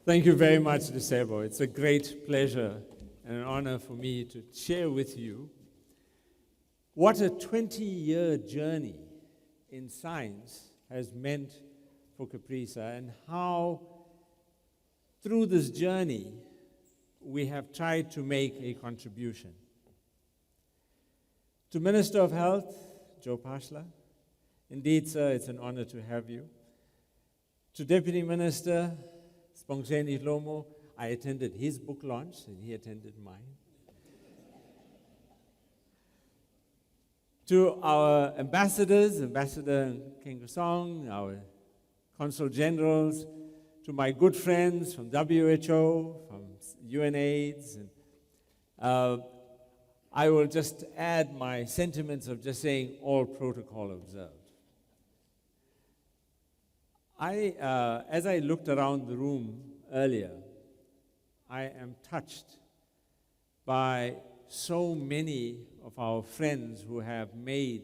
Thank you very much, Disebo. It's a great pleasure and an honor for me to share with you what a 20-year journey in science has meant for CAPRISA and how through this journey we have tried to make a contribution. To Minister of Health, Joe Pashla, indeed, sir, it's an honor to have you. To Deputy Minister Sibongiseni Dlomo, I attended his book launch and he attended mine. To our ambassadors, Ambassador Kengosong, our consul generals, to my good friends from WHO, from UNAIDS, and I will just add my sentiments of just saying all protocol observed. As I looked around the room earlier, I am touched by so many of our friends who have made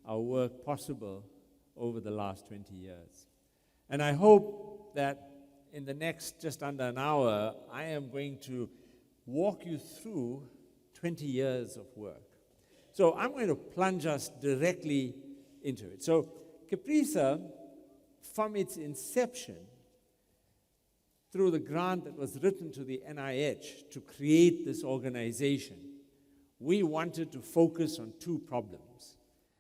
our work possible over the last 20 years. And I hope that in the next just under an hour, I am going to walk you through 20 years of work. So I'm going to plunge us directly into it. So CAPRISA, from its inception, through the grant that was written to the NIH to create this organization, we wanted to focus on two problems.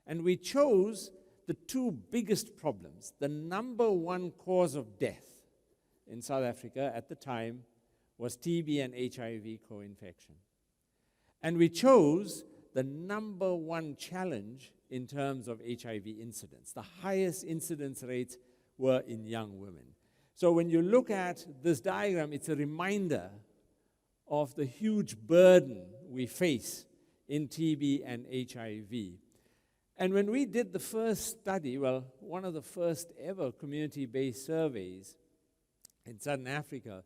And we chose the two biggest problems. The number one cause of death in South Africa at the time was TB and HIV co-infection. And we chose the number one challenge in terms of HIV incidence. The highest incidence rates were in young women. So when you look at this diagram, it's a reminder of the huge burden we face in TB and HIV. And when we did the first study, well, one of the first ever community-based surveys in Southern Africa,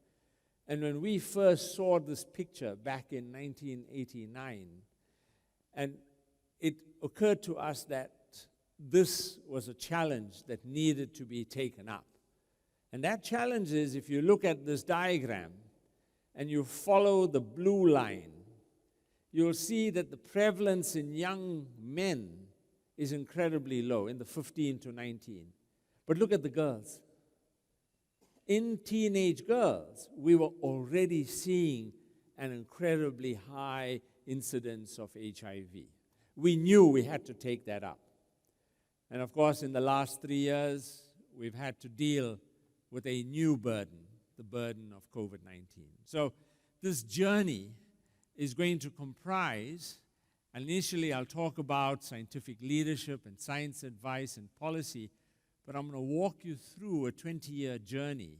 and when we first saw this picture back in 1989, and it occurred to us that this was a challenge that needed to be taken up. And that challenge is, if you look at this diagram and you follow the blue line, you'll see that the prevalence in young men is incredibly low, in the 15 to 19. But look at the girls. In teenage girls, we were already seeing an incredibly high incidence of HIV. We knew we had to take that up. And of course, in the last 3 years, we've had to deal with a new burden, the burden of COVID-19. So this journey is going to comprise, initially I'll talk about scientific leadership and science advice and policy, but I'm going to walk you through a 20-year journey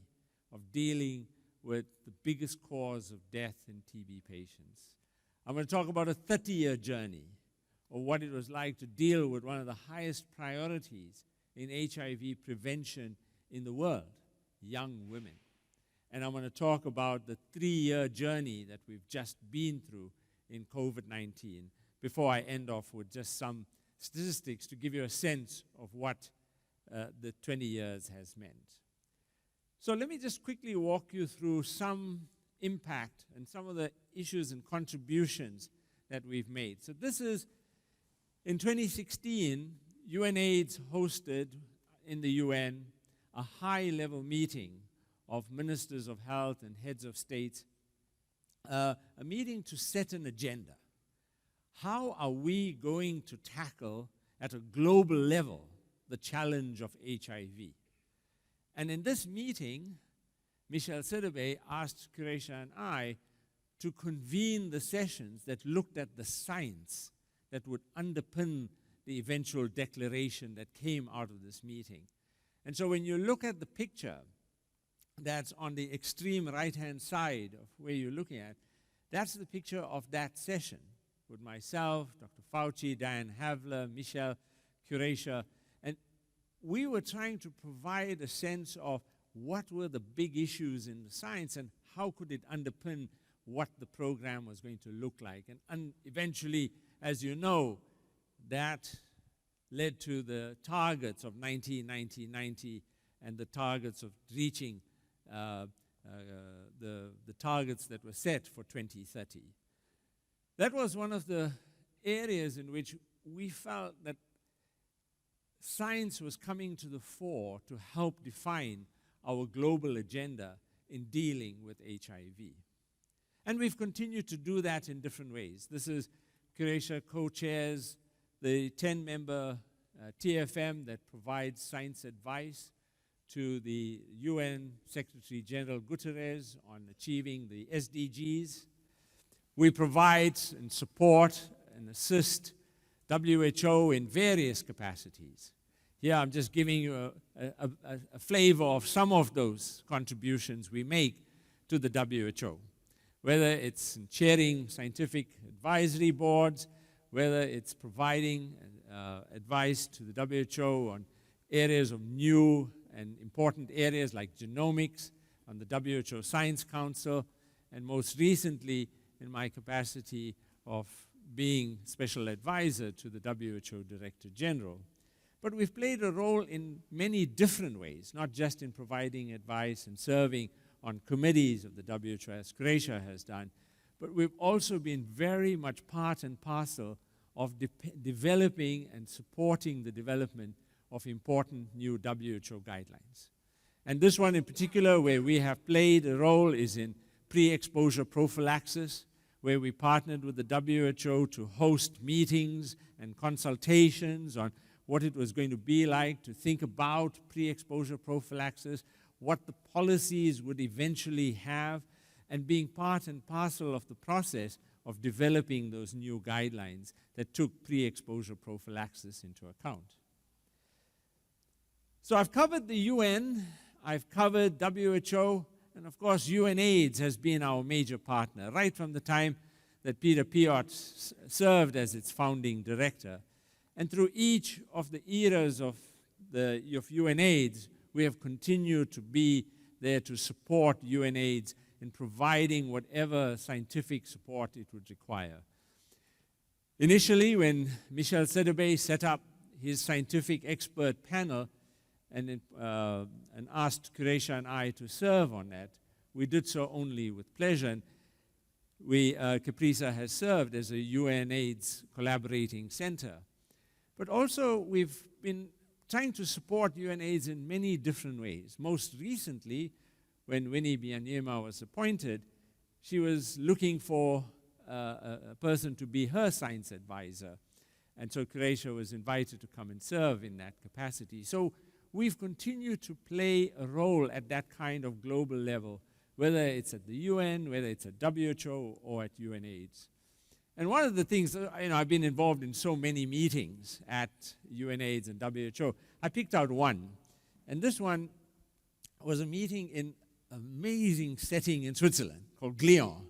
of dealing with the biggest cause of death in TB patients. I'm going to talk about a 30-year journey of what it was like to deal with one of the highest priorities in HIV prevention in the world, young women. And I'm going to talk about the 3-year journey that we've just been through in COVID-19 before I end off with just some statistics to give you a sense of what the 20 years has meant. So let me just quickly walk you through some impact and some of the issues and contributions that we've made. So this is, in 2016, UNAIDS hosted in the UN a high-level meeting of ministers of health and heads of state, a meeting to set an agenda. How are we going to tackle at a global level the challenge of HIV? And in this meeting, Michelle Sidibe asked CAPRISA and I to convene the sessions that looked at the science that would underpin the eventual declaration that came out of this meeting. And so when you look at the picture that's on the extreme right-hand side of where you're looking at, that's the picture of that session with myself, Dr. Fauci, Diane Havler, Michelle, CAPRISA, and we were trying to provide a sense of what were the big issues in the science and how could it underpin what the program was going to look like. And eventually, as you know, that led to the targets of 90, 90, 90, and the targets of reaching the targets that were set for 2030. That was one of the areas in which we felt that science was coming to the fore to help define our global agenda in dealing with HIV. And we've continued to do that in different ways. This is CAPRISA co-chairs the 10-member TFM that provides science advice to the UN Secretary General Guterres on achieving the SDGs. We provide and support and assist WHO in various capacities. Here I'm just giving you a flavor of some of those contributions we make to the WHO, whether it's in chairing scientific advisory boards, whether it's providing advice to the WHO on areas of new and important areas like genomics, on the WHO Science Council, and most recently in my capacity of being special advisor to the WHO Director General. But we've played a role in many different ways, not just in providing advice and serving on committees of the WHO, as CAPRISA has done, but we've also been very much part and parcel of developing and supporting the development of important new WHO guidelines. And this one in particular, where we have played a role, is in pre-exposure prophylaxis, where we partnered with the WHO to host meetings and consultations on what it was going to be like to think about pre-exposure prophylaxis, what the policies would eventually have, and being part and parcel of the process of developing those new guidelines that took pre-exposure prophylaxis into account. So I've covered the UN, I've covered WHO, and of course UNAIDS has been our major partner, right from the time that Peter Piot served as its founding director. And through each of the eras of UNAIDS, we have continued to be there to support UNAIDS in providing whatever scientific support it would require. Initially, when Michel Sedebay set up his scientific expert panel and asked CAPRISA and I to serve on that, we did so only with pleasure. And CAPRISA has served as a UNAIDS collaborating center. But also, we've been trying to support UNAIDS in many different ways. Most recently, when Winnie Byanyima was appointed, she was looking for a person to be her science advisor. And so CAPRISA was invited to come and serve in that capacity. So we've continued to play a role at that kind of global level, whether it's at the UN, whether it's at WHO, or at UNAIDS. And one of the things, I've been involved in so many meetings at UNAIDS and WHO. I picked out one. And this one was a meeting in an amazing setting in Switzerland called Glion.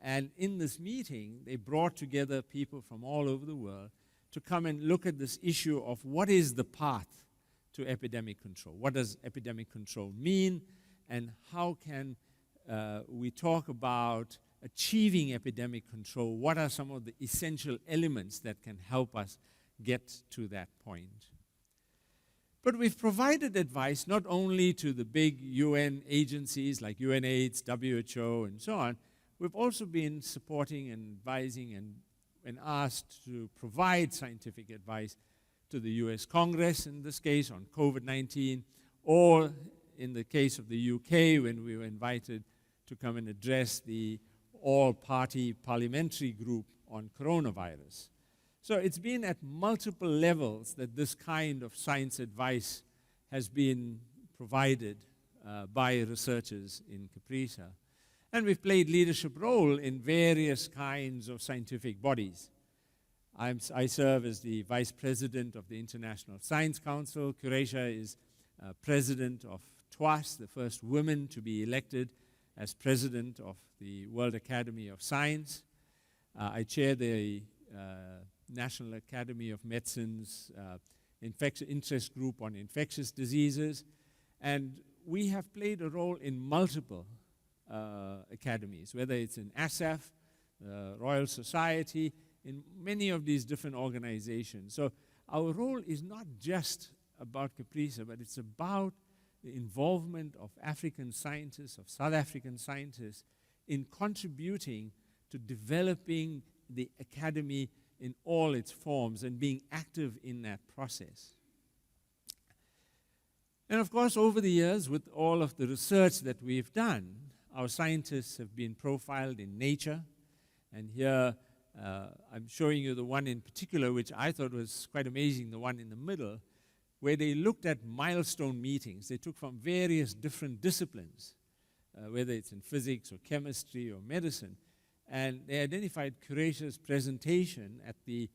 And in this meeting, they brought together people from all over the world to come and look at this issue of what is the path to epidemic control. What does epidemic control mean? And how can we talk about achieving epidemic control? What are some of the essential elements that can help us get to that point? But we've provided advice not only to the big UN agencies like UNAIDS, WHO, and so on. We've also been supporting and advising and asked to provide scientific advice to the US Congress, in this case on COVID-19, or in the case of the UK, when we were invited to come and address the all-party parliamentary group on coronavirus. So it's been at multiple levels that this kind of science advice has been provided by researchers in CAPRISA. And we've played leadership role in various kinds of scientific bodies. I serve as the Vice President of the International Science Council. CAPRISA is President of TWAS, the first woman to be elected as President of the World Academy of Science. I chair the National Academy of Medicine's interest group on infectious diseases. And we have played a role in multiple academies, whether it's in ASAF, Royal Society, in many of these different organizations. So our role is not just about CAPRISA, but it's about the involvement of African scientists, of South African scientists, in contributing to developing the academy in all its forms and being active in that process. And of course, over the years, with all of the research that we've done, our scientists have been profiled in Nature. And here, I'm showing you the one in particular, which I thought was quite amazing, the one in the middle, where they looked at milestone meetings. They took from various different disciplines, whether it's in physics or chemistry or medicine, and they identified Croatia's presentation at the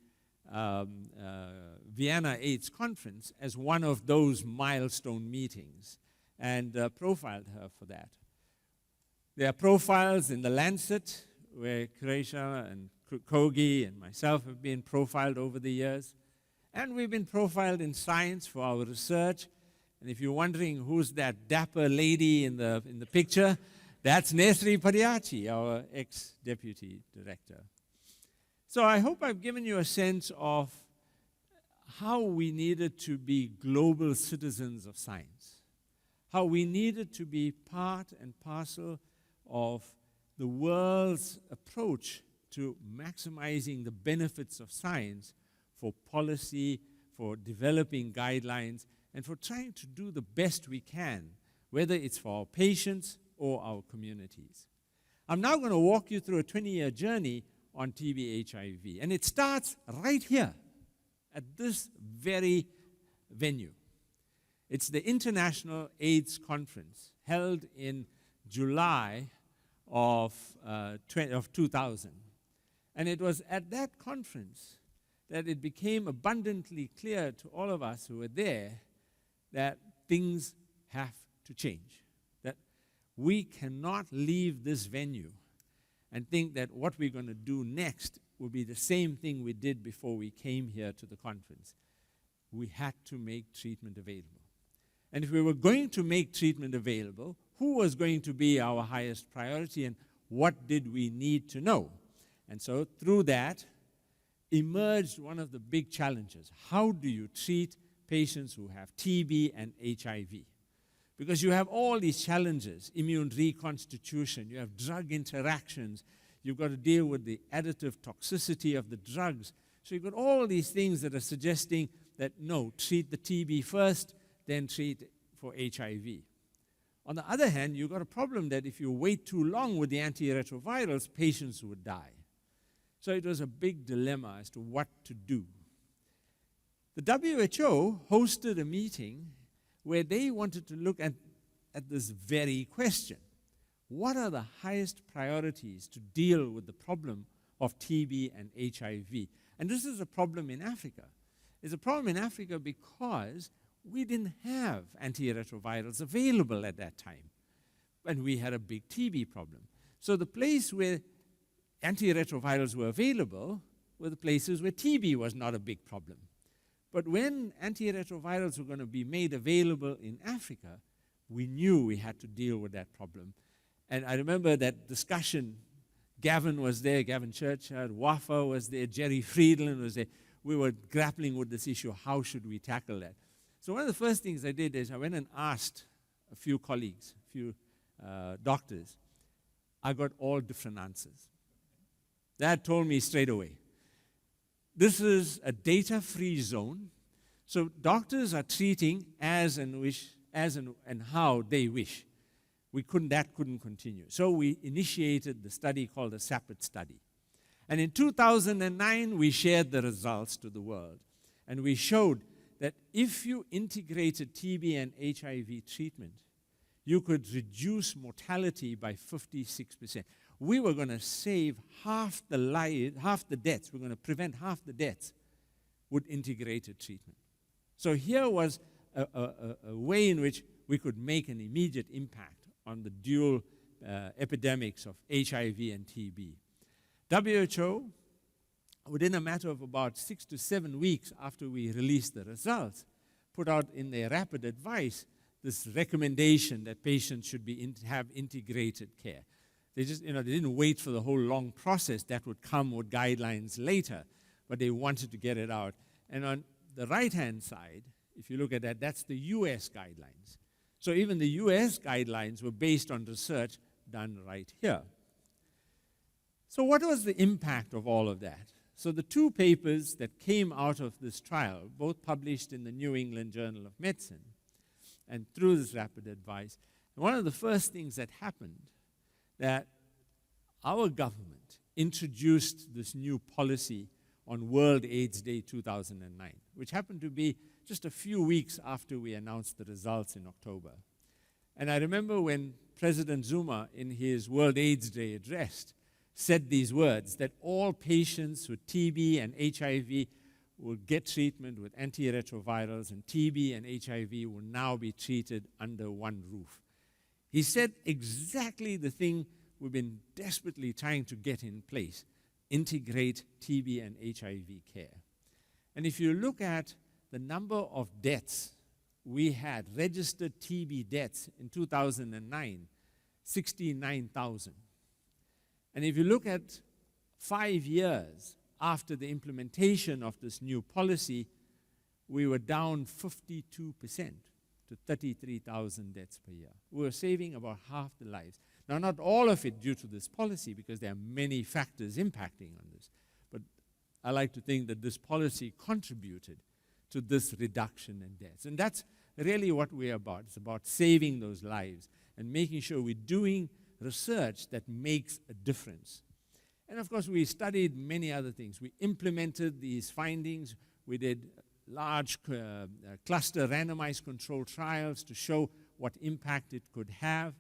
Vienna AIDS conference as one of those milestone meetings, and profiled her for that. There are profiles in the Lancet, where Croatia and Kogi and myself have been profiled over the years. And we've been profiled in Science for our research. And if you're wondering who's that dapper lady in the picture, that's Nesri Padiachi, our ex-deputy director. So I hope I've given you a sense of how we needed to be global citizens of science, how we needed to be part and parcel of the world's approach to maximizing the benefits of science for policy, for developing guidelines, and for trying to do the best we can, whether it's for our patients or our communities. I'm now going to walk you through a 20-year journey on TB-HIV, and it starts right here at this very venue. It's the International AIDS Conference held in July of 2000. And it was at that conference that it became abundantly clear to all of us who were there that things have to change, that we cannot leave this venue and think that what we're going to do next will be the same thing we did before we came here to the conference. We had to make treatment available. And if we were going to make treatment available, who was going to be our highest priority and what did we need to know? And so through that emerged one of the big challenges. How do you treat patients who have TB and HIV? Because you have all these challenges, immune reconstitution, you have drug interactions, you've got to deal with the additive toxicity of the drugs. So you've got all these things that are suggesting that no, treat the TB first, then treat for HIV. On the other hand, you've got a problem that if you wait too long with the antiretrovirals, patients would die. So it was a big dilemma as to what to do. The WHO hosted a meeting where they wanted to look at this very question. What are the highest priorities to deal with the problem of TB and HIV? And this is a problem in Africa. It's a problem in Africa because we didn't have antiretrovirals available at that time. And we had a big TB problem. So the place where antiretrovirals were available were the places where TB was not a big problem. But when antiretrovirals were going to be made available in Africa, we knew we had to deal with that problem. And I remember that discussion. Gavin was there, Gavin Churchard, Wafa was there, Jerry Friedland was there. We were grappling with this issue, how should we tackle that? So one of the first things I did is I went and asked a few colleagues, a few doctors. I got all different answers. That told me straight away. This is a data-free zone, so doctors are treating as and how they wish. That couldn't continue. So we initiated the study called the SAPIT study. And in 2009, we shared the results to the world. And we showed that if you integrated TB and HIV treatment, you could reduce mortality by 56%. We were going to save half the deaths. We're going to prevent half the deaths with integrated treatment. So here was a way in which we could make an immediate impact on the dual epidemics of HIV and TB. WHO, within a matter of about 6 to 7 weeks after we released the results, put out in their rapid advice this recommendation that patients should have integrated care. They just, they didn't wait for the whole long process that would come with guidelines later, but they wanted to get it out. And on the right-hand side, if you look at that, that's the US guidelines. So even the US guidelines were based on research done right here. So what was the impact of all of that? So the two papers that came out of this trial, both published in the New England Journal of Medicine, and through this rapid advice, one of the first things that happened, that our government introduced this new policy on World AIDS Day 2009, which happened to be just a few weeks after we announced the results in October. And I remember when President Zuma, in his World AIDS Day address, said these words, that all patients with TB and HIV will get treatment with antiretrovirals, and TB and HIV will now be treated under one roof. He said exactly the thing we've been desperately trying to get in place: integrate TB and HIV care. And if you look at the number of deaths we had, registered TB deaths in 2009, 69,000. And if you look at 5 years after the implementation of this new policy, we were down 52% to 33,000 deaths per year. We were saving about half the lives. Now, not all of it due to this policy, because there are many factors impacting on this. But I like to think that this policy contributed to this reduction in deaths. And that's really what we're about. It's about saving those lives and making sure we're doing research that makes a difference. And of course, we studied many other things. We implemented these findings. We did large cluster randomized control trials to show what impact it could have.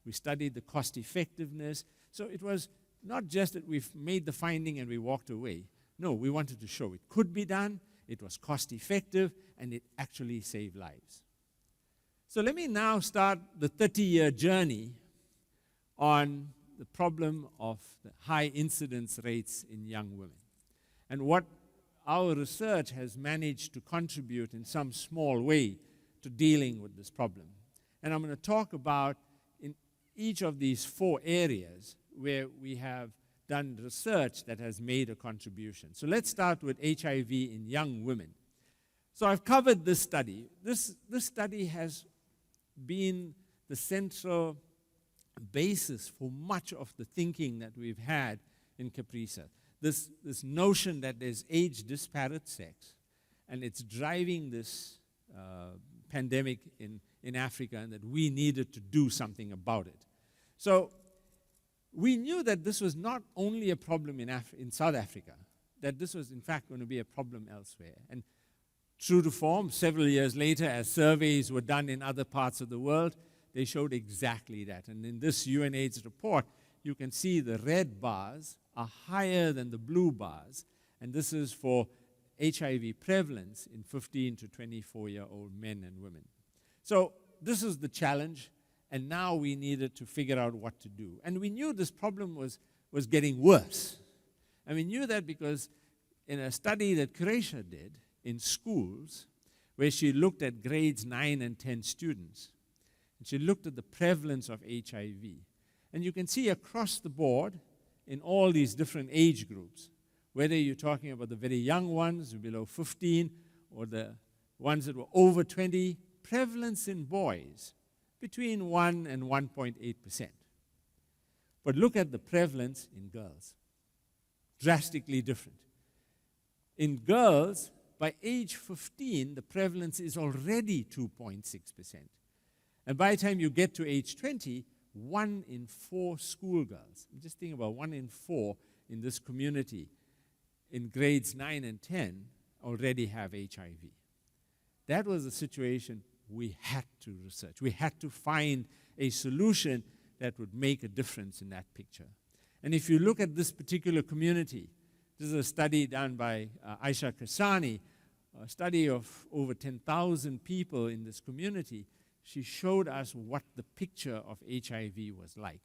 We studied the cost effectiveness. So it was not just that we've made the finding and we walked away. No, we wanted to show it could be done, it was cost effective, and it actually saved lives. So let me now start the 30-year journey on the problem of the high incidence rates in young women, and what our research has managed to contribute in some small way to dealing with this problem. And I'm going to talk about in each of these 4 areas where we have done research that has made a contribution. So let's start with HIV in young women. So I've covered this study. This study has been the central basis for much of the thinking that we've had in CAPRISA. This notion that there's age-disparate sex, and it's driving this pandemic in Africa, and that we needed to do something about it. So we knew that this was not only a problem in South Africa, that this was in fact going to be a problem elsewhere. And true to form, several years later, as surveys were done in other parts of the world, they showed exactly that. And in this UNAIDS report, you can see the red bars are higher than the blue bars, and this is for HIV prevalence in 15 to 24-year-old men and women. So this is the challenge, and now we needed to figure out what to do. And we knew this problem was getting worse. And we knew that because in a study that CAPRISA did in schools, where she looked at grades 9 and 10 students, and she looked at the prevalence of HIV. And you can see across the board in all these different age groups, whether you're talking about the very young ones below 15 or the ones that were over 20, prevalence in boys between 1 and 1.8%. But look at the prevalence in girls. Drastically different. In girls, by age 15, the prevalence is already 2.6%. And by the time you get to age 20, 1 in 4 schoolgirls, just think about 1 in 4 in this community in grades 9 and 10 already have HIV. That was the situation we had to research. We had to find a solution that would make a difference in that picture. And if you look at this particular community, this is a study done by Aisha Kasani, a study of over 10,000 people in this community. She showed us what the picture of HIV was like.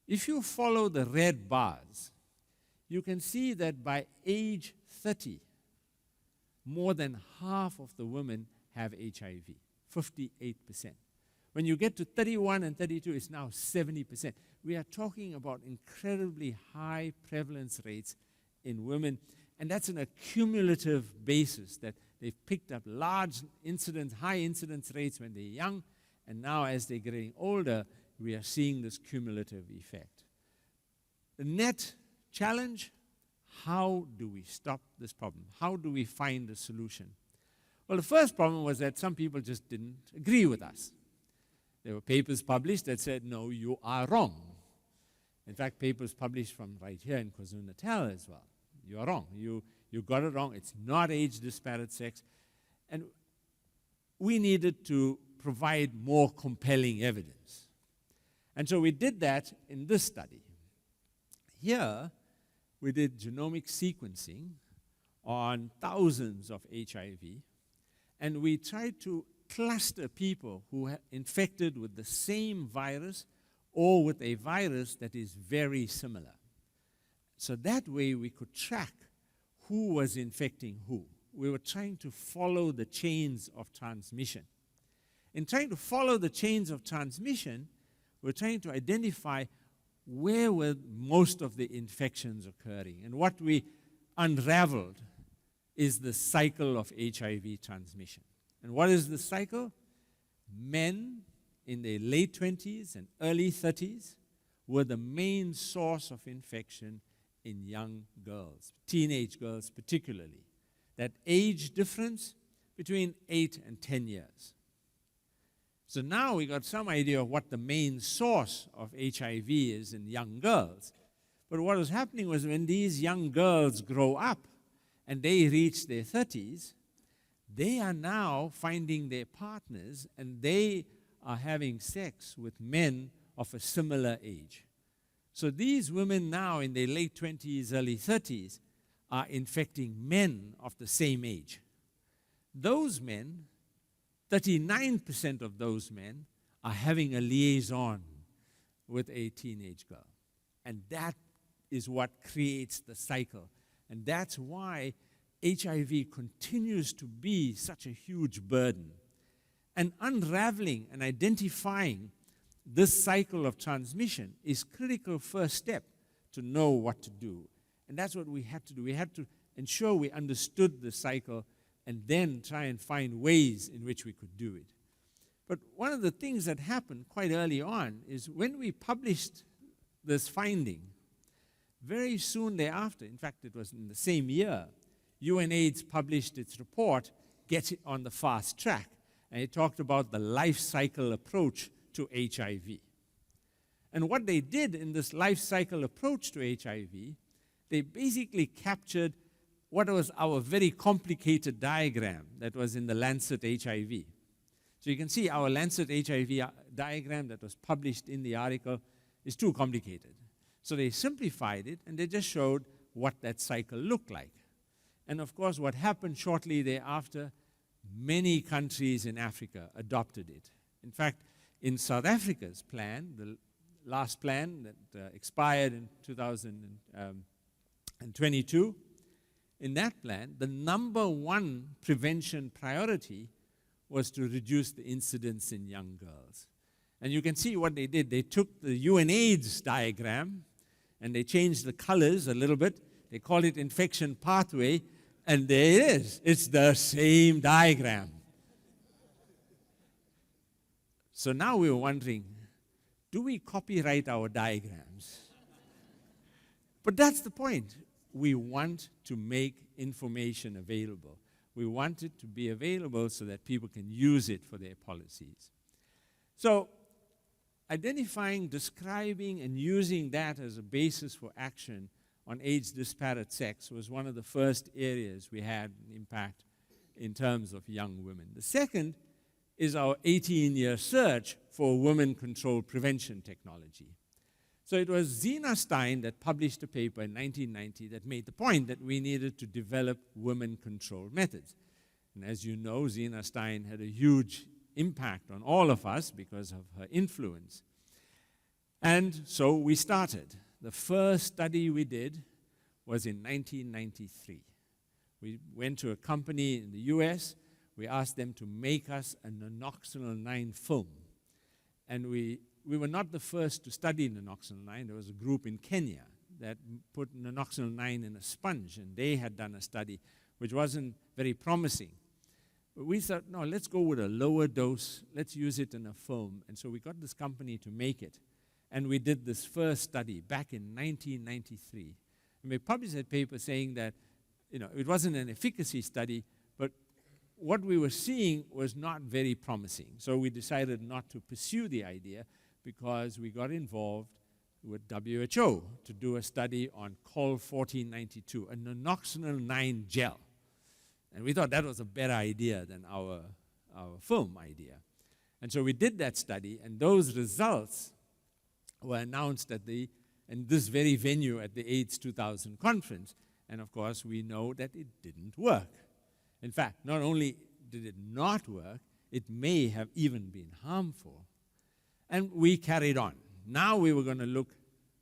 If you follow the red bars, you can see that by age 30, more than half of the women have HIV, 58%. When you get to 31 and 32, it's now 70%. We are talking about incredibly high prevalence rates in women, and that's on a cumulative basis that they've picked up large incidence, high incidence rates when they're young, And now as they're getting older, we are seeing this cumulative effect. The net challenge, how do we stop this problem? How do we find a solution? Well, the first problem was that some people just didn't agree with us. There were papers published that said, no, you are wrong. In fact, papers published from right here in KwaZulu-Natal as well. You are wrong. You got it wrong. It's not age-disparate sex. And we needed to provide more compelling evidence. And so we did that in this study. Here, we did genomic sequencing on thousands of HIV, and we tried to cluster people who are infected with the same virus or with a virus that is very similar. So that way we could track who was infecting who. We were trying to follow the chains of transmission. In trying to follow the chains of transmission, we're trying to identify where were most of the infections occurring. And what we unraveled is the cycle of HIV transmission. And what is the cycle? Men in their late 20s and early 30s were the main source of infection in young girls, teenage girls particularly. That age difference between 8 and 10 years. So now we got some idea of what the main source of HIV is in young girls. But what was happening was when these young girls grow up and they reach their 30s, they are now finding their partners and they are having sex with men of a similar age. So these women now in their late 20s, early 30s are infecting men of the same age. Those men, 39% of those men are having a liaison with a teenage girl. And that is what creates the cycle. And that's why HIV continues to be such a huge burden. And unraveling and identifying this cycle of transmission is critical first step to know what to do. And that's what we had to do. We had to ensure we understood the cycle and then try and find ways in which we could do it. But one of the things that happened quite early on is when we published this finding, very soon thereafter, in fact it was in the same year, UNAIDS published its report, Get It on the Fast Track, and it talked about the life cycle approach to HIV. And what they did in this life cycle approach to HIV, they basically captured what was our very complicated diagram that was in the Lancet HIV. So you can see our Lancet HIV diagram that was published in the article is too complicated. So they simplified it and they just showed what that cycle looked like. And of course, what happened shortly thereafter, many countries in Africa adopted it. In fact, in South Africa's plan, the last plan that expired in 2022, in that plan, the number one prevention priority was to reduce the incidence in young girls. And you can see what they did. They took the UNAIDS diagram and they changed the colors a little bit. They called it infection pathway, and there it is. It's the same diagram. So now we were wondering, do we copyright our diagrams? But that's the point. We want to make information available. We want it to be available so that people can use it for their policies. So identifying, describing, and using that as a basis for action on age-disparate sex was one of the first areas we had an impact in terms of young women. The second is our 18-year search for women-controlled prevention technology. So it was Zena Stein that published a paper in 1990 that made the point that we needed to develop women-controlled methods. And as you know, Zena Stein had a huge impact on all of us because of her influence. And so we started. The first study we did was in 1993. We went to a company in the US. We asked them to make us a nonoxynol 9 film. And we were not the first to study nonoxynol 9. There was a group in Kenya that put nonoxynol 9 in a sponge, and they had done a study which wasn't very promising. We thought, no, let's go with a lower dose. Let's use it in a foam. And so we got this company to make it. And we did this first study back in 1993. And we published that paper saying that, it wasn't an efficacy study, but what we were seeing was not very promising. So we decided not to pursue the idea because we got involved with WHO to do a study on Col 1492, a nonoxynol 9 gel. And we thought that was a better idea than our foam idea. And so we did that study, and those results were announced in this very venue at the AIDS 2000 conference. And of course, we know that it didn't work. In fact, not only did it not work, it may have even been harmful. And we carried on. Now we were going to look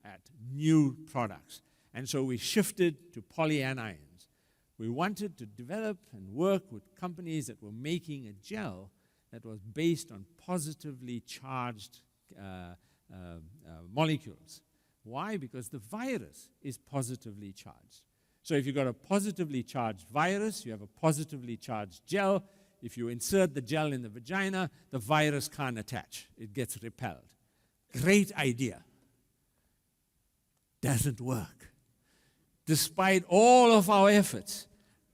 at new products. And so we shifted to polyanions. We wanted to develop and work with companies that were making a gel that was based on positively charged molecules. Why? Because the virus is positively charged. So if you've got a positively charged virus, you have a positively charged gel. If you insert the gel in the vagina, the virus can't attach. It gets repelled. Great idea. Doesn't work. Despite all of our efforts,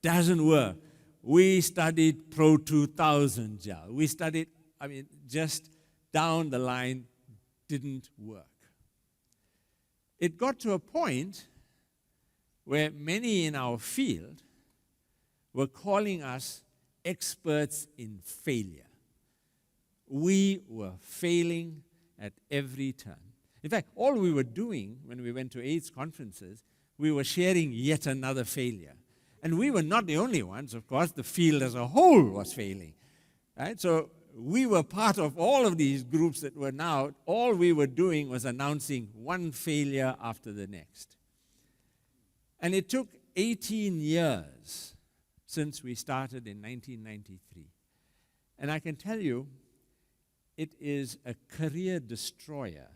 doesn't work. We studied Pro 2000 gel. We studied, just down the line, didn't work. It got to a point where many in our field were calling us experts in failure. We were failing at every turn. In fact, all we were doing when we went to AIDS conferences, we were sharing yet another failure. And we were not the only ones, of course. The field as a whole was failing. Right? So we were part of all of these groups that were now, all we were doing was announcing one failure after the next. And it took 18 years since we started in 1993. And I can tell you, it is a career destroyer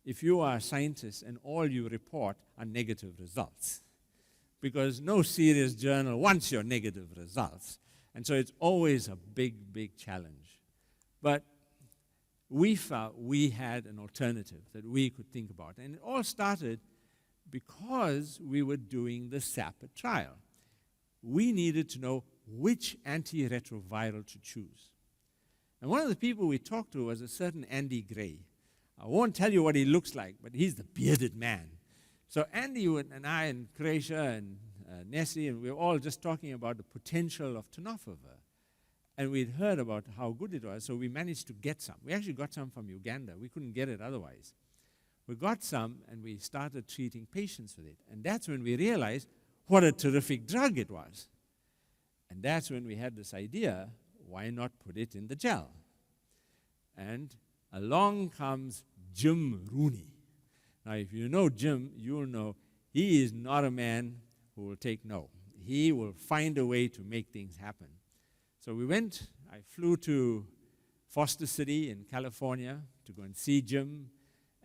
if you are a scientist and all you report are negative results. Because no serious journal wants your negative results. And so it's always a big, big challenge. But we felt we had an alternative that we could think about. And it all started because we were doing the SAPA trial. We needed to know which antiretroviral to choose. And one of the people we talked to was a certain Andy Gray. I won't tell you what he looks like, but he's the bearded man. So Andy and I and Croatia and Nessie, and we were all just talking about the potential of tenofovir. And we'd heard about how good it was, so we managed to get some. We actually got some from Uganda. We couldn't get it otherwise. We got some, and we started treating patients with it. And that's when we realized what a terrific drug it was. And that's when we had this idea, why not put it in the gel? And along comes Jim Rooney. Now, if you know Jim, you'll know he is not a man who will take no. He will find a way to make things happen. So I flew to Foster City in California to go and see Jim.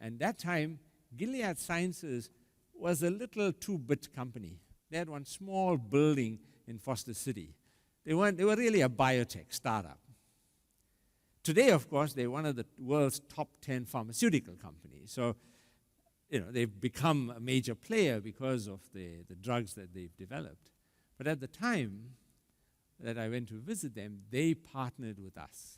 And that time, Gilead Sciences was a little 2-bit company. They had one small building in Foster City. They were really a biotech startup. Today, of course, they're one of the world's top 10 pharmaceutical companies. So, they've become a major player because of the drugs that they've developed. But at the time that I went to visit them, they partnered with us.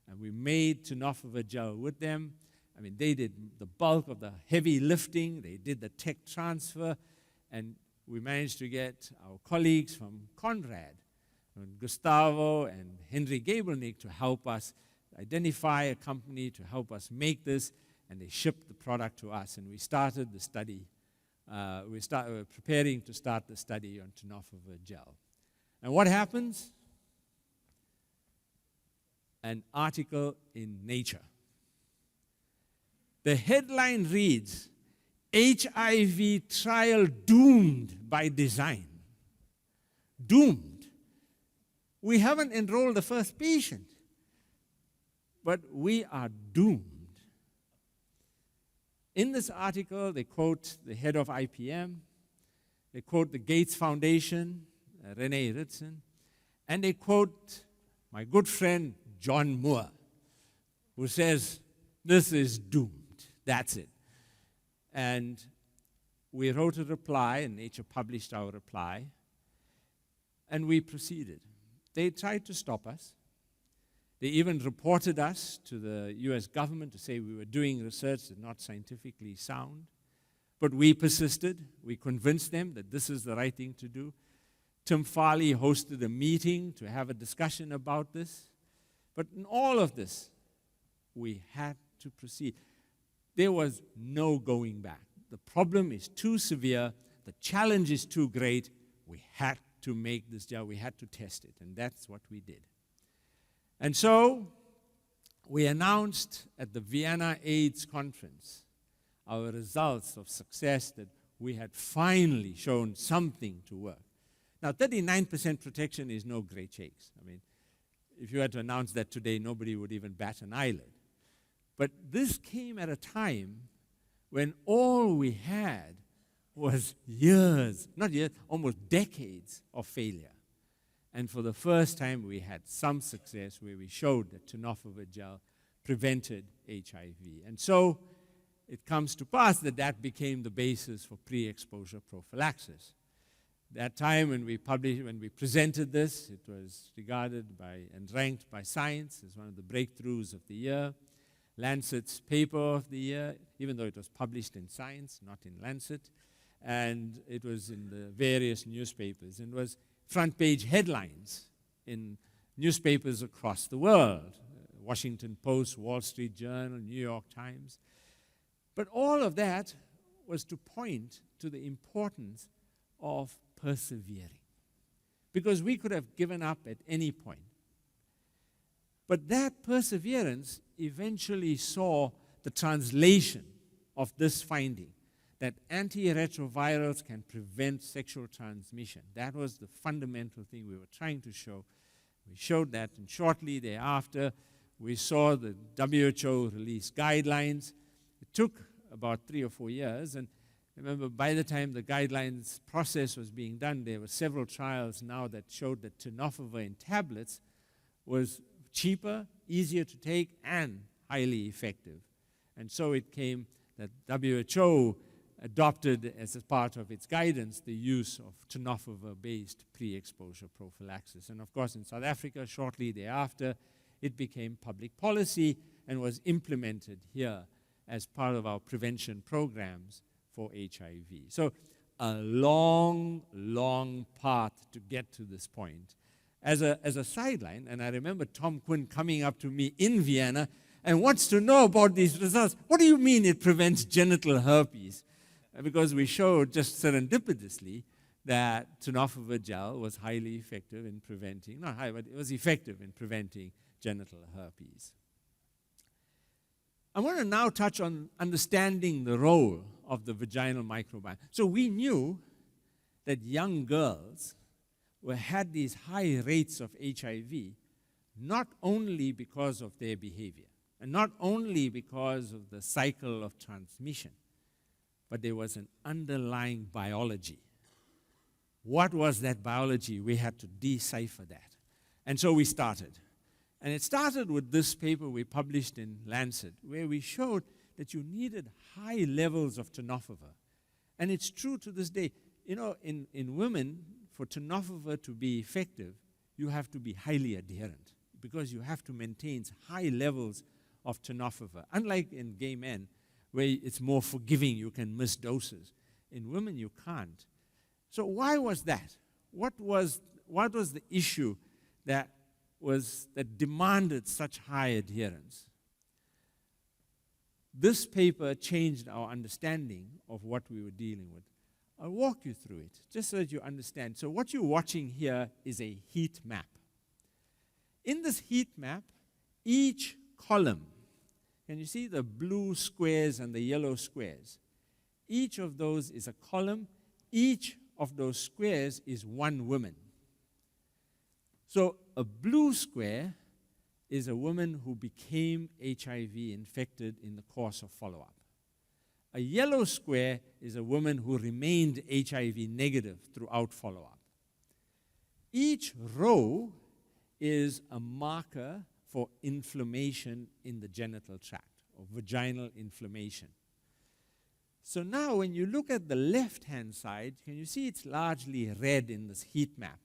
And we made tenofovir gel with them. They did the bulk of the heavy lifting. They did the tech transfer. And we managed to get our colleagues from Conrad, and Gustavo and Henry Gabrielnik to help us identify a company to help us make this. And they shipped the product to us, and we started the study. We were preparing to start the study on tenofovir gel. And what happens? An article in Nature. The headline reads, HIV trial doomed by design. Doomed. We haven't enrolled the first patient, but we are doomed. In this article, they quote the head of IPM, they quote the Gates Foundation, Renee Ritson, And they quote my good friend John Moore, who says, "This is doomed. That's it." And we wrote a reply, and Nature published our reply, and we proceeded. They tried to stop us. They even reported us to the US government to say we were doing research that's not scientifically sound. But we persisted. We convinced them that this is the right thing to do. Tim Farley hosted a meeting to have a discussion about this. But in all of this, we had to proceed. There was no going back. The problem is too severe. The challenge is too great. We had to make this gel. We had to test it, and that's what we did. And so we announced at the Vienna AIDS conference our results of success, that we had finally shown something to work. Now, 39% protection is no great shakes. I mean, if you had to announce that today, nobody would even bat an eyelid. But this came at a time when all we had was years, not years, almost decades of failure. And for the first time, we had some success where we showed that tenofovir gel prevented HIV. And so it comes to pass that that became the basis for pre-exposure prophylaxis. That time when we presented this, it was regarded by and ranked by Science as one of the breakthroughs of the year. Lancet's paper of the year, even though it was published in Science, not in Lancet. And it was in the various newspapers, and was front page headlines in newspapers across the world. Washington Post, Wall Street Journal, New York Times. But all of that was to point to the importance of persevering. Because we could have given up at any point. But that perseverance eventually saw the translation of this finding, that antiretrovirals can prevent sexual transmission. That was the fundamental thing we were trying to show. We showed that, and shortly thereafter, we saw the WHO release guidelines. It took about 3 or 4 years, and remember, by the time the guidelines process was being done, there were several trials now that showed that tenofovir in tablets was cheaper, easier to take, and highly effective. And so it came that WHO adopted as a part of its guidance the use of tenofovir-based pre-exposure prophylaxis. And of course, in South Africa, shortly thereafter, it became public policy and was implemented here as part of our prevention programs for HIV. So a long, long path to get to this point. As a sideline, and I remember Tom Quinn coming up to me in Vienna and wants to know about these results. What do you mean it prevents genital herpes? Because we showed just serendipitously that tenofovir gel was highly effective in preventing, not high, but it was effective in preventing genital herpes. I want to now touch on understanding the role of the vaginal microbiome. So we knew that young girls had these high rates of HIV, not only because of their behavior, and not only because of the cycle of transmission, but there was an underlying biology. What was that biology? We had to decipher that. And so we started. And it started with this paper we published in Lancet, where we showed that you needed high levels of tenofovir. And it's true to this day. You know, in women, for tenofovir to be effective, you have to be highly adherent, because you have to maintain high levels of tenofovir. Unlike in gay men, where it's more forgiving, you can miss doses. In women, you can't. So why was that? What was the issue that demanded such high adherence? This paper changed our understanding of what we were dealing with. I'll walk you through it, just so that you understand. So what you're watching here is a heat map. In this heat map, each column, can you see the blue squares and the yellow squares? Each of those is a column. Each of those squares is one woman. So a blue square is a woman who became HIV infected in the course of follow-up. A yellow square is a woman who remained HIV negative throughout follow-up. each row is a marker for inflammation in the genital tract, or vaginal inflammation. So now when you look at the left-hand side, can you see it's largely red in this heat map?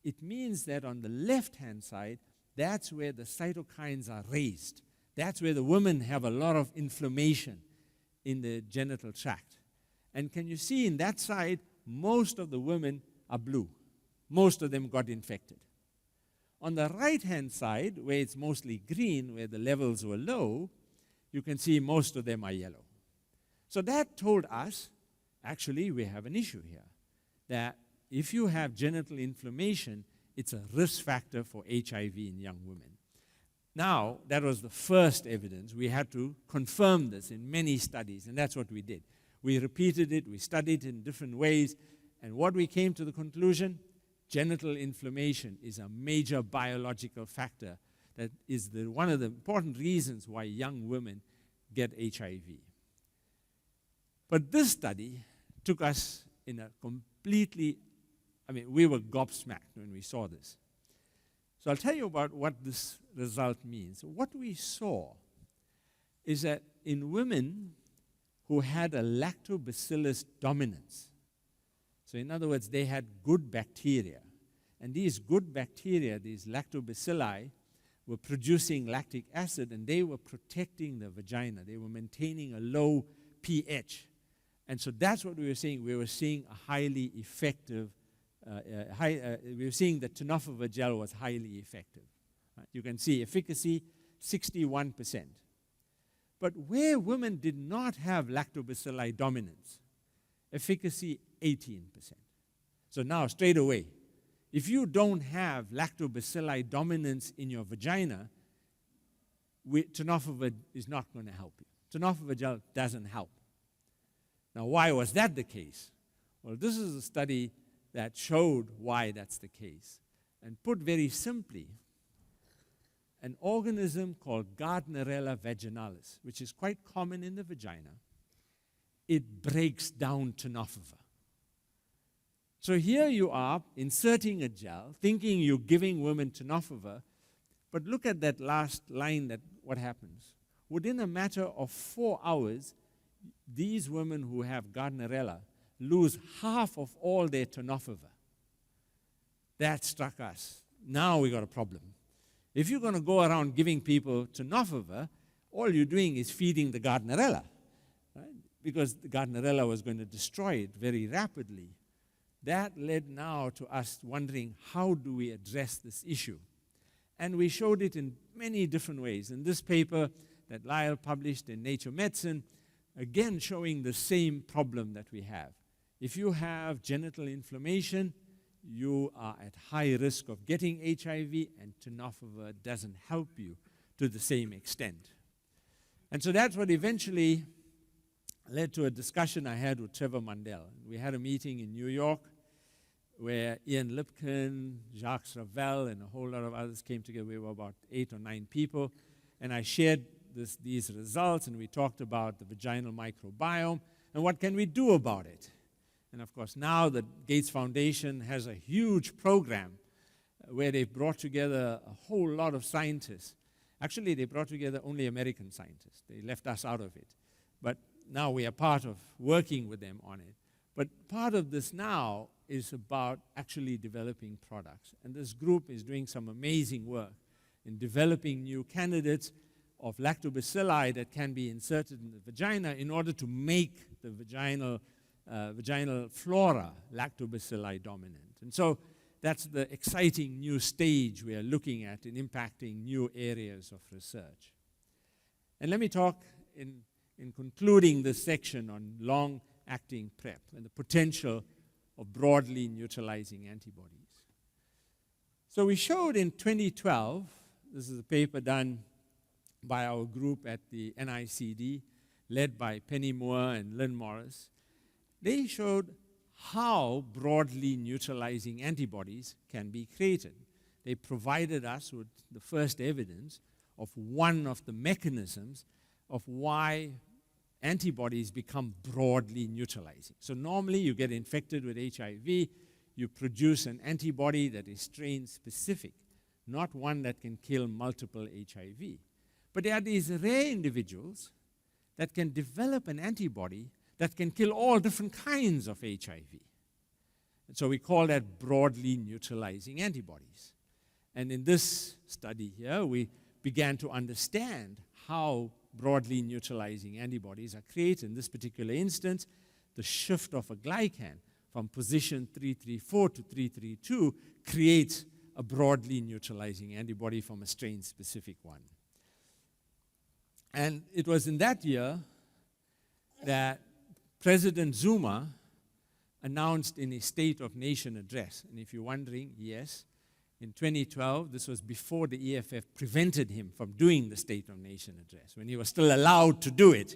It means that on the left-hand side, that's where the cytokines are raised. That's where the women have a lot of inflammation in the genital tract. And can you see in that side, most of the women are blue. Most of them got infected. On the right-hand side, where it's mostly green, where the levels were low, you can see most of them are yellow. So that told us, actually, we have an issue here, that if you have genital inflammation, it's a risk factor for HIV in young women. Now, that was the first evidence. We had to confirm this in many studies, and that's what we did. We repeated it, we studied it in different ways, and what we came to the conclusion, genital inflammation is a major biological factor that is one of the important reasons why young women get HIV. But this study took us in a completely, we were gobsmacked when we saw this. So I'll tell you about what this result means. What we saw is that in women who had a lactobacillus dominance, so in other words, they had good bacteria, and these good bacteria, these lactobacilli, were producing lactic acid, and they were protecting the vagina. They were maintaining a low pH. And so that's what we were seeing. We were seeing a highly effective, we were seeing that tenofovir gel was highly effective. You can see efficacy, 61%. But where women did not have lactobacilli dominance, efficacy, 18%. So now, straight away, if you don't have lactobacilli dominance in your vagina, tenofovir is not going to help you. Tenofovir gel doesn't help. Now, why was that the case? Well, this is a study that showed why that's the case. And put very simply, an organism called Gardnerella vaginalis, which is quite common in the vagina, it breaks down tenofovir. So here you are inserting a gel, thinking you're giving women tenofovir, but look at that last line, what happens. Within a matter of 4 hours, these women who have Gardnerella lose half of all their tenofovir. That struck us. Now we got a problem. If you're going to go around giving people tenofovir, all you're doing is feeding the Gardnerella, right? Because the Gardnerella was going to destroy it very rapidly. That led now to us wondering, how do we address this issue? And we showed it in many different ways. In this paper that Lyle published in Nature Medicine, again showing the same problem that we have. If you have genital inflammation, you are at high risk of getting HIV, and tenofovir doesn't help you to the same extent. And so that's what eventually led to a discussion I had with Trevor Mundell. We had a meeting in New York where Ian Lipkin, Jacques Ravel, and a whole lot of others came together. We were about 8 or 9 people, and I shared these results, and we talked about the vaginal microbiome and what can we do about it. And of course, now the Gates Foundation has a huge program where they've brought together a whole lot of scientists. Actually, they brought together only American scientists. They left us out of it. But now we are part of working with them on it. But part of this now is about actually developing products. And this group is doing some amazing work in developing new candidates of lactobacilli that can be inserted in the vagina in order to make the vaginal flora lactobacilli dominant. And so that's the exciting new stage we are looking at in impacting new areas of research. And let me talk in concluding this section on long-acting PrEP and the potential of broadly neutralizing antibodies. So we showed in 2012, this is a paper done by our group at the NICD, led by Penny Moore and Lynn Morris. They showed how broadly neutralizing antibodies can be created. They provided us with the first evidence of one of the mechanisms of why antibodies become broadly neutralizing. So normally you get infected with HIV, you produce an antibody that is strain-specific, not one that can kill multiple HIV. But there are these rare individuals that can develop an antibody that can kill all different kinds of HIV. And so we call that broadly neutralizing antibodies. And in this study here, we began to understand how broadly neutralizing antibodies are created. In this particular instance, the shift of a glycan from position 334 to 332 creates a broadly neutralizing antibody from a strain-specific one. And it was in that year that President Zuma announced in his State of Nation address. And if you're wondering, yes, in 2012, this was before the EFF prevented him from doing the State of Nation address, when he was still allowed to do it.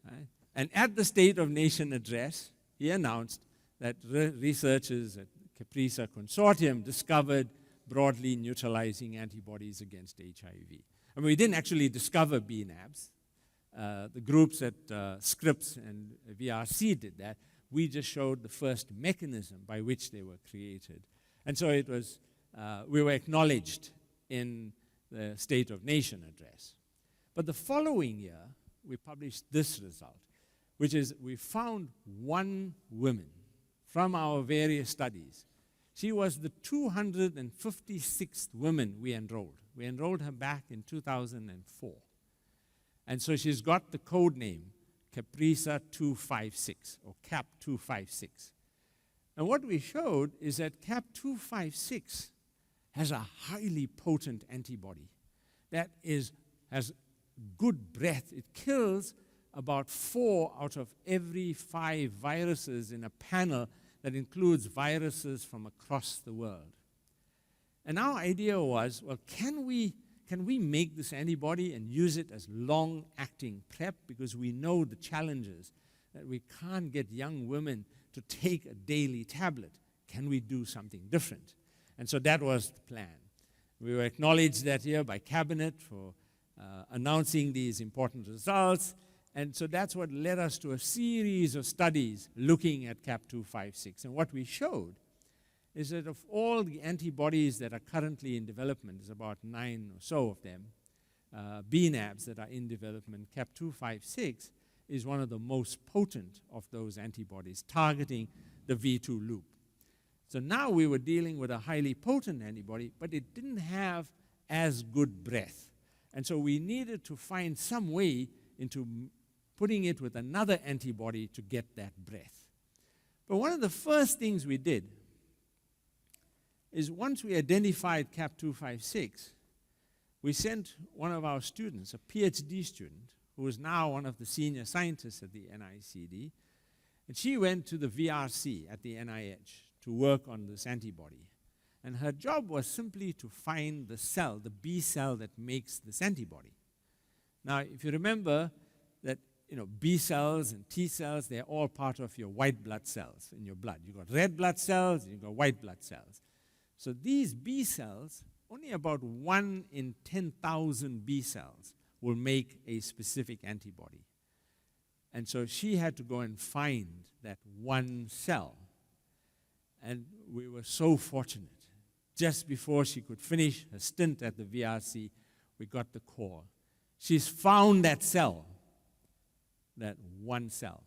Right? And at the State of Nation address, he announced that researchers at CAPRISA Consortium discovered broadly neutralizing antibodies against HIV. I mean, we didn't actually discover BNAbs. The groups at Scripps and VRC did that. We just showed the first mechanism by which they were created. And so it was, we were acknowledged in the State of Nation address. But the following year, we published this result, which is we found one woman from our various studies. She was the 256th woman we enrolled. We enrolled her back in 2004. And so she's got the code name CAPRISA 256 or CAP 256. And what we showed is that CAP 256 has a highly potent antibody that has good breadth. It kills about 4 out of every 5 viruses in a panel that includes viruses from across the world. And our idea was, well, can we make this antibody and use it as long-acting PrEP, because we know the challenges that we can't get young women to take a daily tablet. Can we do something different? And so that was the plan. We were acknowledged that year by Cabinet for announcing these important results. And so that's what led us to a series of studies looking at CAP 256. And what we showed is that of all the antibodies that are currently in development, there's about 9 or so of them, BNAbs that are in development, CAP 256 is one of the most potent of those antibodies, targeting the V2 loop. So now we were dealing with a highly potent antibody, but it didn't have as good breadth. And so we needed to find some way into putting it with another antibody to get that breadth. But one of the first things we did is, once we identified CAP 256, we sent one of our students, a PhD student, who is now one of the senior scientists at the NICD, and she went to the VRC at the NIH to work on this antibody. And her job was simply to find the cell, the B cell that makes this antibody. Now, if you remember that, B cells and T cells, they're all part of your white blood cells in your blood. You've got red blood cells, you've got white blood cells. So these B cells, only about 1 in 10,000 B cells will make a specific antibody. And so she had to go and find that one cell. And we were so fortunate. Just before she could finish her stint at the VRC, we got the call. She's found that cell, that one cell.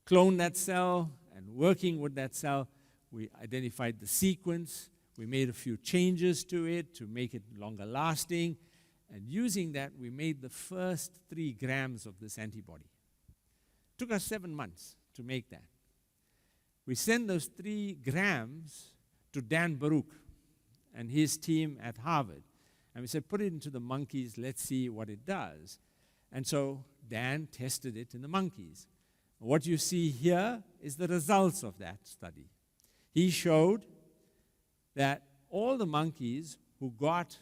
Cloned that cell, and working with that cell, we identified the sequence. We made a few changes to it to make it longer lasting. And using that, we made the first 3 grams of this antibody. It took us 7 months to make that. We sent those 3 grams to Dan Baruch and his team at Harvard. And we said, put it into the monkeys, let's see what it does. And so Dan tested it in the monkeys. What you see here is the results of that study. He showed that all the monkeys who got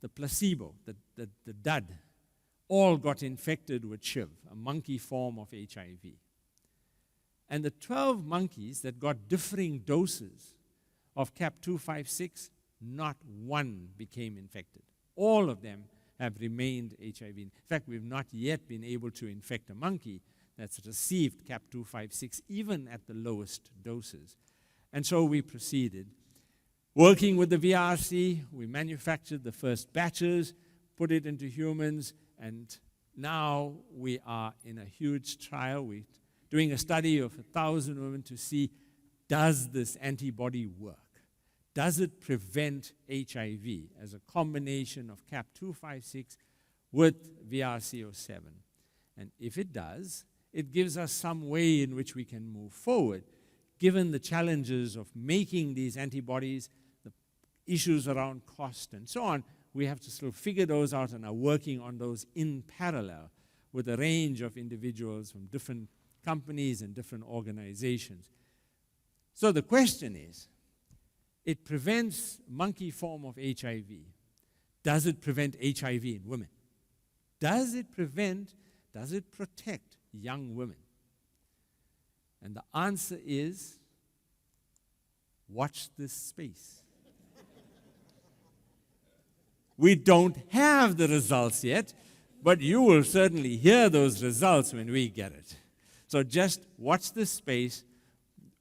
the placebo, the dud, all got infected with HIV, a monkey form of HIV. And the 12 monkeys that got differing doses of CAP 256, not one became infected. All of them have remained HIV. In fact, we've not yet been able to infect a monkey that's received CAP 256, even at the lowest doses. And so we proceeded. Working with the VRC, we manufactured the first batches, put it into humans, and now we are in a huge trial. We're doing a study of 1,000 women to see, does this antibody work? Does it prevent HIV as a combination of CAP256 with VRC07? And if it does, it gives us some way in which we can move forward, given the challenges of making these antibodies, the issues around cost and so on. We have to sort of figure those out and are working on those in parallel with a range of individuals from different companies and different organizations. So the question is, it prevents monkey form of HIV. Does it prevent HIV in women? Does it protect young women? And the answer is, watch this space. We don't have the results yet, but you will certainly hear those results when we get it. So just watch this space.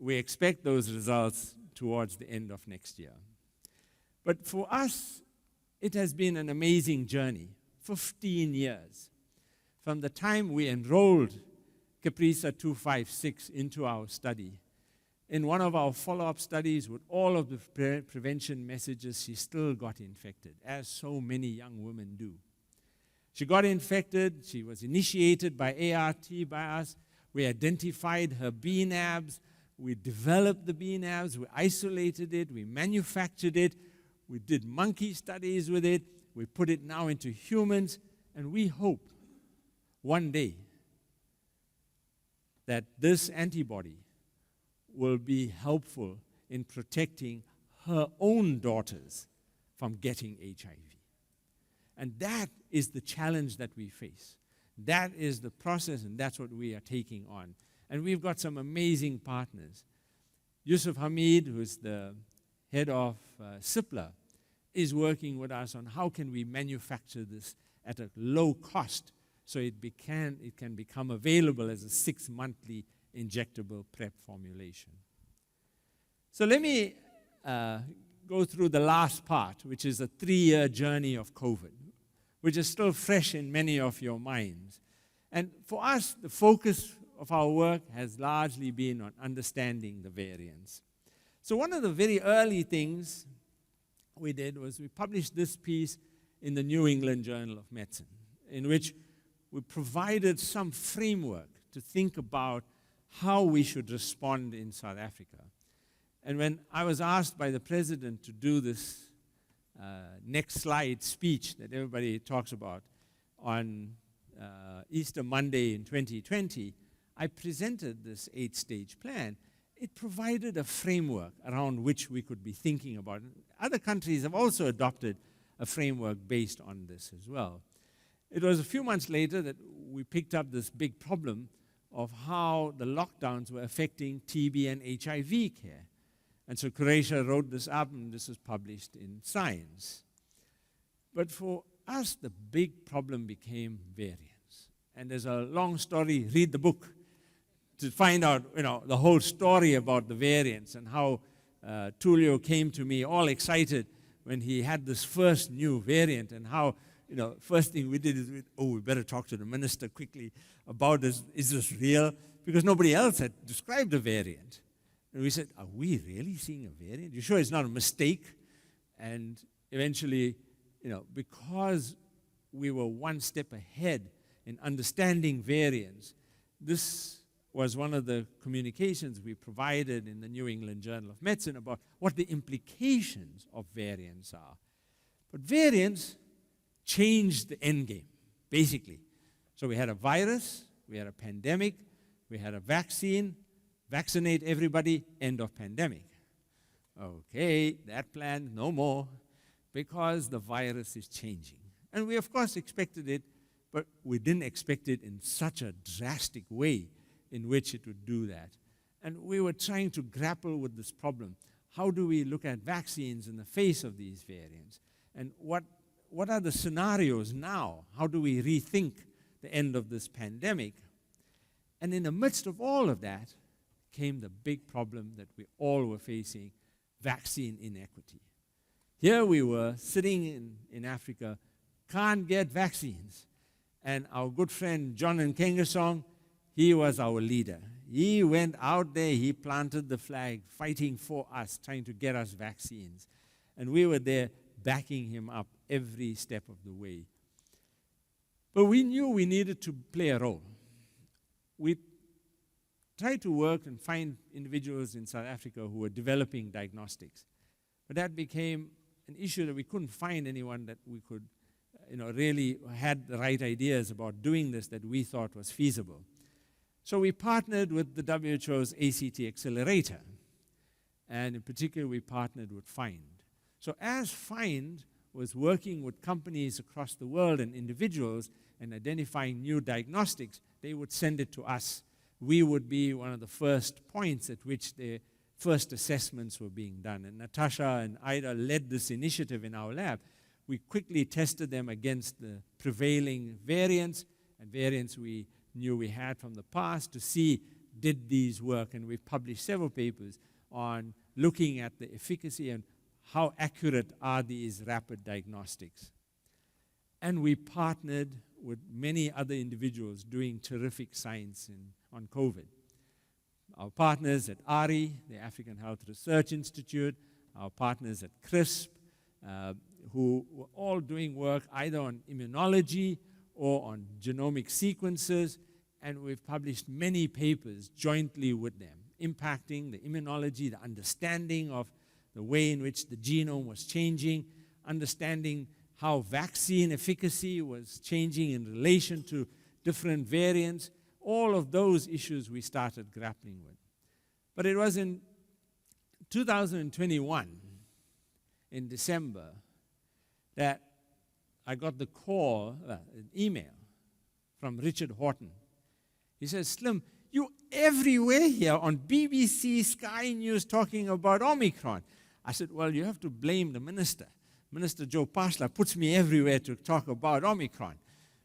We expect those results towards the end of next year. But for us, it has been an amazing journey, 15 years. From the time we enrolled CAPRISA 256 into our study, in one of our follow-up studies with all of the prevention messages, she still got infected, as so many young women do. She got infected, she was initiated by ART by us, we identified her BNAbs, we developed the BNAbs, we isolated it, we manufactured it, we did monkey studies with it, we put it now into humans, and we hope one day that this antibody will be helpful in protecting her own daughters from getting HIV. And that is the challenge that we face. That is the process, and that's what we are taking on. And we've got some amazing partners. Yusuf Hamid, who's the head of CIPLA, is working with us on how can we manufacture this at a low cost so it can become available as a 6-monthly injectable PrEP formulation. So let me go through the last part, which is a 3-year journey of COVID, which is still fresh in many of your minds. And for us, the focus of our work has largely been on understanding the variants. So one of the very early things we did was we published this piece in the New England Journal of Medicine, in which we provided some framework to think about how we should respond in South Africa. And when I was asked by the president to do this next slide speech that everybody talks about on Easter Monday in 2020, I presented this 8-stage plan. It provided a framework around which we could be thinking about it. Other countries have also adopted a framework based on this as well. It was a few months later that we picked up this big problem of how the lockdowns were affecting TB and HIV care. And so Croatia wrote this up, and this was published in Science. But for us, the big problem became variants. And there's a long story, read the book, to find out, the whole story about the variants and how Tulio came to me all excited when he had this first new variant, and how, first thing we did is, we better talk to the minister quickly about this. Is this real? Because nobody else had described a variant. And we said, are we really seeing a variant? You sure it's not a mistake? And eventually, because we were one step ahead in understanding variants, this was one of the communications we provided in the New England Journal of Medicine about what the implications of variants are. But variants changed the end game, basically. So we had a virus, we had a pandemic, we had a vaccine, vaccinate everybody, end of pandemic. Okay, that plan, no more, because the virus is changing. And we, of course, expected it, but we didn't expect it in such a drastic way in which it would do that. And we were trying to grapple with this problem. How do we look at vaccines in the face of these variants? And what are the scenarios now? How do we rethink the end of this pandemic? And in the midst of all of that, came the big problem that we all were facing, vaccine inequity. Here we were sitting in Africa, can't get vaccines. And our good friend John Nkengasong, he was our leader. He went out there, he planted the flag, fighting for us, trying to get us vaccines. And we were there backing him up every step of the way. But we knew we needed to play a role. We tried to work and find individuals in South Africa who were developing diagnostics. But that became an issue that we couldn't find anyone that we could, really had the right ideas about doing this that we thought was feasible. So we partnered with the WHO's ACT Accelerator. And in particular, we partnered with FIND. So as FIND was working with companies across the world and individuals and identifying new diagnostics, they would send it to us. We would be one of the first points at which their first assessments were being done. And Natasha and Ida led this initiative in our lab. We quickly tested them against the prevailing variants and variants we knew we had from the past to see, did these work? And we've published several papers on looking at the efficacy and how accurate are these rapid diagnostics. And we partnered with many other individuals doing terrific science on COVID. Our partners at ARI, the African Health Research Institute, our partners at CRISP, who were all doing work either on immunology or on genomic sequences, and we've published many papers jointly with them, impacting the immunology, the understanding of the way in which the genome was changing, understanding how vaccine efficacy was changing in relation to different variants. All of those issues we started grappling with. But it was in 2021, in December, that I got the call, an email from Richard Horton. He says, Slim, you're everywhere here on BBC, Sky News talking about Omicron. I said, well, you have to blame the minister. Minister Joe Pashla puts me everywhere to talk about Omicron.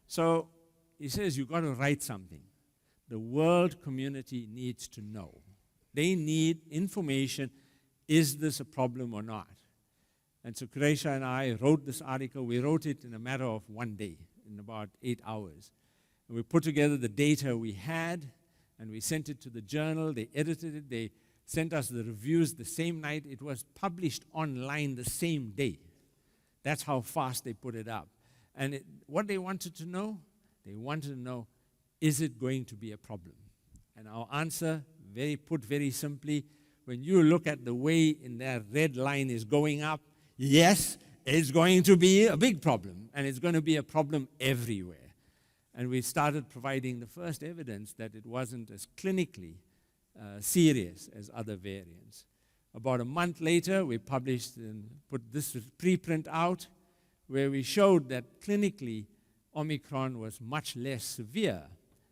So he says, you've got to write something. The world community needs to know. They need information. Is this a problem or not? And so Kuresha and I wrote this article. We wrote it in a matter of one day, in about 8 hours. And we put together the data we had, and we sent it to the journal. They edited it. They sent us the reviews the same night. It was published online the same day. That's how fast they put it up. And what they wanted to know, is it going to be a problem? And our answer, put very simply, when you look at the way in that red line is going up, yes, it's going to be a big problem, and it's going to be a problem everywhere. And we started providing the first evidence that it wasn't as clinically serious as other variants. About a month later, we published and put this preprint out, where we showed that clinically, Omicron was much less severe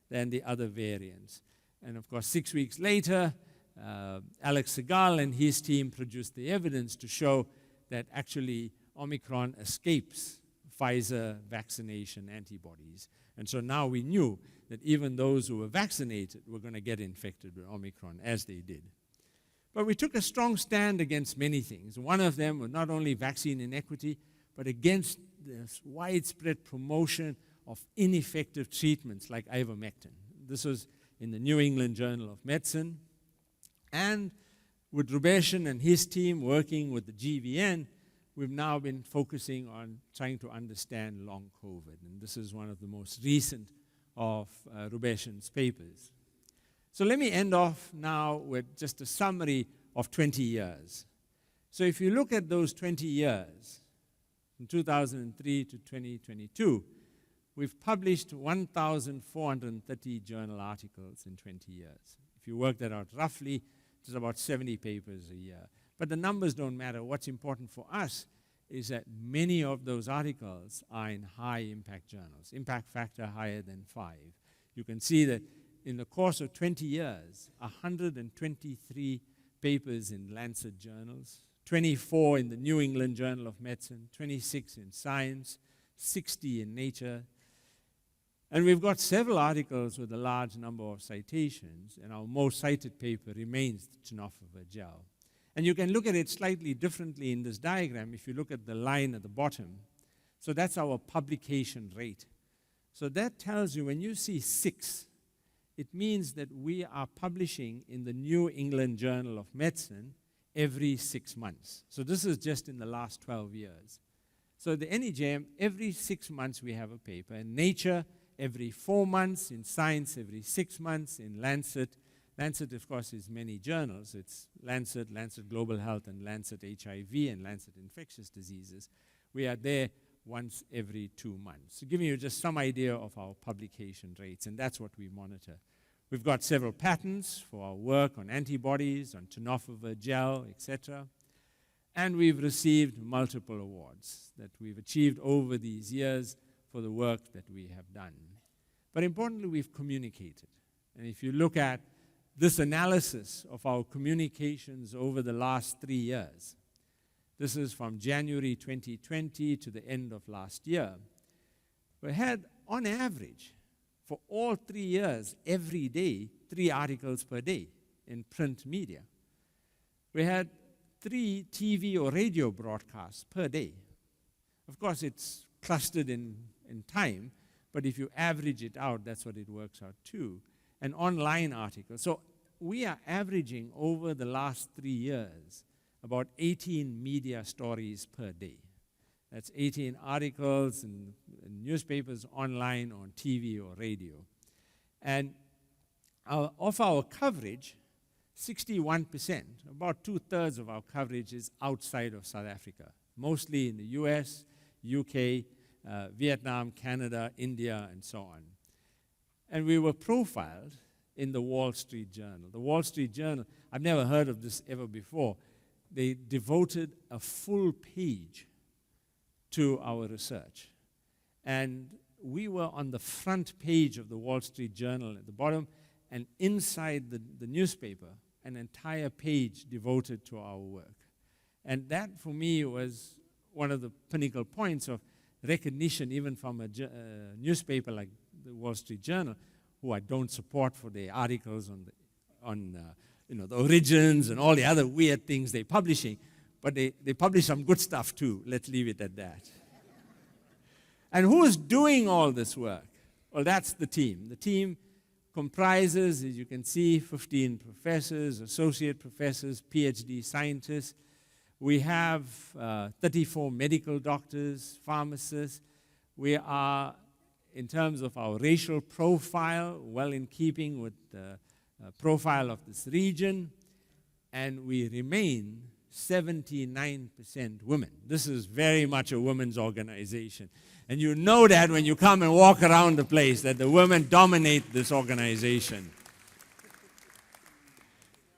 than the other variants. And of course, 6 weeks later, Alex Segal and his team produced the evidence to show that actually Omicron escapes Pfizer vaccination antibodies. And so now we knew that even those who were vaccinated were going to get infected with Omicron, as they did. But we took a strong stand against many things. One of them was not only vaccine inequity, but against this widespread promotion of ineffective treatments like ivermectin. This was in the New England Journal of Medicine. And with Rubeshan and his team working with the GVN, we've now been focusing on trying to understand long COVID. And this is one of the most recent of Rubeshan's papers. So let me end off now with just a summary of 20 years. So if you look at those 20 years, from 2003 to 2022, we've published 1,430 journal articles in 20 years. If you work that out roughly, it's about 70 papers a year. But the numbers don't matter. What's important for us is that many of those articles are in high-impact journals, impact factor higher than 5. You can see that in the course of 20 years, 123 papers in Lancet journals, 24 in the New England Journal of Medicine, 26 in Science, 60 in Nature. And we've got several articles with a large number of citations, and our most cited paper remains the tenofovir gel. And you can look at it slightly differently in this diagram if you look at the line at the bottom. So that's our publication rate. So that tells you when you see 6, it means that we are publishing in the New England Journal of Medicine every 6 months. So this is just in the last 12 years. So the NEJM, every 6 months we have a paper. In Nature, every 4 months. In Science, every 6 months. In Lancet, Lancet, of course, is many journals. It's Lancet, Lancet Global Health, and Lancet HIV, and Lancet Infectious Diseases. We are there once every 2 months. So giving you just some idea of our publication rates, and that's what we monitor. We've got several patents for our work on antibodies, on tenofovir gel, etc. And we've received multiple awards that we've achieved over these years for the work that we have done. But importantly, we've communicated. And if you look at this analysis of our communications over the last 3 years, this is from January 2020 to the end of last year, we had, on average, for all 3 years, every day, 3 articles per day in print media. We had 3 TV or radio broadcasts per day. Of course, it's clustered in time, but if you average it out, that's what it works out to. An online article. So we are averaging over the last 3 years about 18 media stories per day. That's 18 articles in newspapers, online, on TV or radio. And of our coverage, 61%, about 2/3 of our coverage is outside of South Africa, mostly in the US, UK, Vietnam, Canada, India, and so on. And we were profiled in the Wall Street Journal. The Wall Street Journal, I've never heard of this ever before. They devoted a full page to our research. And we were on the front page of the Wall Street Journal at the bottom, and inside the newspaper, an entire page devoted to our work. And that, for me, was one of the pinnacle points of recognition, even from a newspaper like the Wall Street Journal, who I don't support for their articles on the origins and all the other weird things they're publishing. But they publish some good stuff too. Let's leave it at that. And who's doing all this work? Well, that's the team. The team comprises, as you can see, 15 professors, associate professors, PhD scientists. We have 34 medical doctors, pharmacists. We are, in terms of our racial profile, well in keeping with the profile of this region. And we remain 79% women. This is very much a women's organization. And you know that when you come and walk around the place, that the women dominate this organization.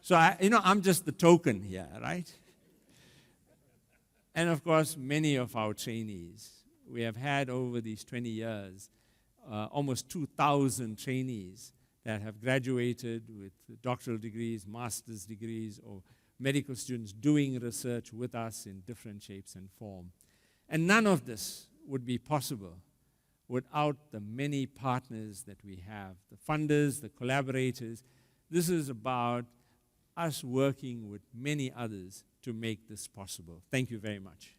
So, I'm just the token here, right? And of course, many of our trainees. We have had over these 20 years, almost 2,000 trainees that have graduated with doctoral degrees, master's degrees, or medical students doing research with us in different shapes and form. And none of this would be possible without the many partners that we have, the funders, the collaborators. This is about us working with many others to make this possible. Thank you very much.